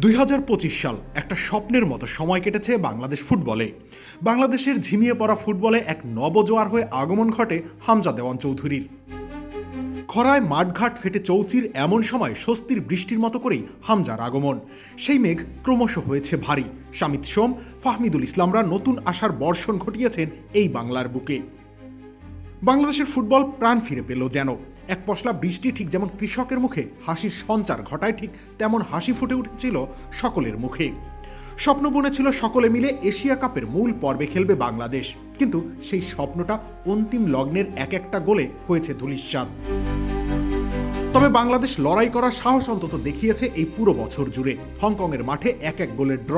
2025 সাল একটা স্বপ্নের মতো সময় কেটেছে বাংলাদেশ ফুটবলে। বাংলাদেশের ঝিমিয়ে পড়া ফুটবলে এক নবজোয়ার হয়ে আগমন ঘটে হামজা দেওয়ান চৌধুরীর। খরায় মাঠঘাট ফেটে চৌচির এমন সময় স্বস্তির বৃষ্টির মতো করেই হামজার আগমন। সেই মেঘ ক্রমশ হয়েছে ভারী। শামিত সোম, ফাহমিদুল ইসলামরা নতুন আশার বর্ষণ ঘটিয়েছেন এই বাংলার বুকে। বাংলাদেশের ফুটবল প্রাণ ফিরে পেল যেন। এক পশলা বৃষ্টি ঠিক যেমন কৃষকের মুখে হাসির সঞ্চার ঘটায়, ঠিক তেমন হাসি ফুটে উঠেছিল সকলের মুখে। স্বপ্ন বুনেছিল সকলে মিলে এশিয়া কাপের মূল পর্বে খেলবে বাংলাদেশ, কিন্তু সেই স্বপ্নটা অন্তিম লগ্নের এক একটা গোলে হয়েছে ধূলিসাৎ। তবে বাংলাদেশ লড়াই করার সাহস অন্তত দেখিয়েছে এই পুরো বছর জুড়ে। হংকংয়ের মাঠে 1-1 গোলের ড্র,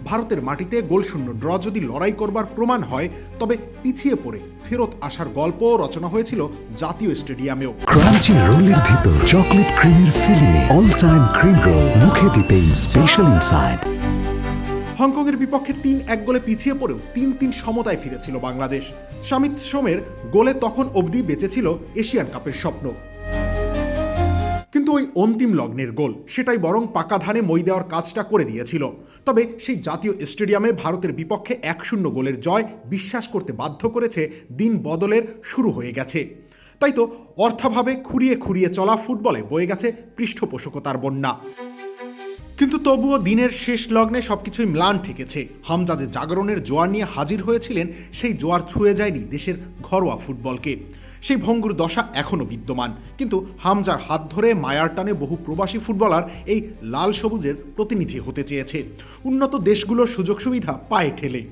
ভারতের মাটিতে গোলশূন্য ড্র যদি লড়াই করবার প্রমাণ হয়, তবে পিছিয়ে পড়ে ফেরত আসার গল্প রচনা হয়েছিল জাতীয় স্টেডিয়ামেও। ক্রাঞ্চি রোলের ভিতর চকলেট ক্রিমের filling, all time cream roll, মুখে দিতেই স্পেশাল ইনসাইড। হংকংয়ের বিপক্ষে 3-1 গোলে পিছিয়ে পড়েও 3-3 সমতায় ফিরেছিল বাংলাদেশ। শামিত সোমের গোলে তখন অবধি বেঁচেছিল এশিয়ান কাপের স্বপ্ন। কিন্তু ওই অন্তিম লগ্নের গোল সেটাই বরং পাকা ধানে মই দেওয়ার কাজটা করে দিয়েছিল। তবে সেই জাতীয় স্টেডিয়ামে ভারতের বিপক্ষে 1-0 গোলের জয় বিশ্বাস করতে বাধ্য করেছে দিন বদলের শুরু হয়ে গেছে। তাই তো অর্থাভাবে খুঁড়িয়ে খুঁড়িয়ে চলা ফুটবলে বয়ে গেছে পৃষ্ঠপোষকতার বন্যা। কিন্তু তবুও দিনের শেষ লগ্নে সবকিছুই ম্লান ঠেকেছে। হামজা যে জাগরণের জোয়ার নিয়ে হাজির হয়েছিলেন, সেই জোয়ার ছুঁয়ে যায়নি দেশের ঘরোয়া ফুটবলকে। সেই ভঙ্গুর দশা এখনও বিদ্যমান, কিন্তু হামজার হাত ধরে মায়ার টানে বহু প্রবাসী ফুটবলার এই লাল সবুজের প্রতিনিধি হতে চেয়েছে, উন্নত দেশগুলোর সুযোগ সুবিধা পায়ে ঠেলে।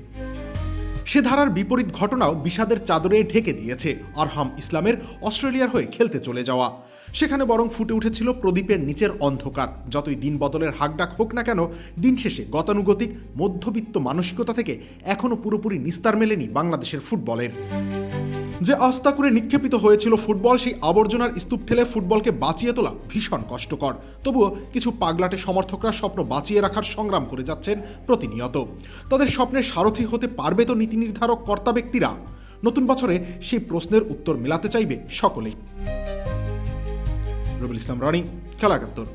সে ধারার বিপরীত ঘটনাও বিষাদের চাদরে ঢেকে দিয়েছে আরহাম ইসলামের অস্ট্রেলিয়ার হয়ে খেলতে চলে যাওয়া। সেখানে বরং ফুটে উঠেছিল প্রদীপের নিচের অন্ধকার। যতই দিন বদলের হাকডাক হোক না কেন, দিন শেষে গতানুগতিক মধ্যবিত্ত মানসিকতা থেকে এখনও পুরোপুরি নিস্তার মেলেনি বাংলাদেশের ফুটবলের। যে আস্থা করে নিক্ষেপিত হয়েছিল ফুটবল, সেই আবর্জনার স্তূপ ঠেলে ফুটবলকে বাঁচিয়ে তোলা ভীষণ কষ্টকর। তবুও কিছু পাগলাটে সমর্থকরা স্বপ্ন বাঁচিয়ে রাখার সংগ্রাম করে যাচ্ছেন প্রতিনিয়ত। তাদের স্বপ্নের সারথি হতে পারবে তো নীতি নির্ধারক কর্তা ব্যক্তিরা? নতুন বছরে সেই প্রশ্নের উত্তর মেলাতে চাইবে সকলেই। রবিউল ইসলাম রনি, খেলা ৭১।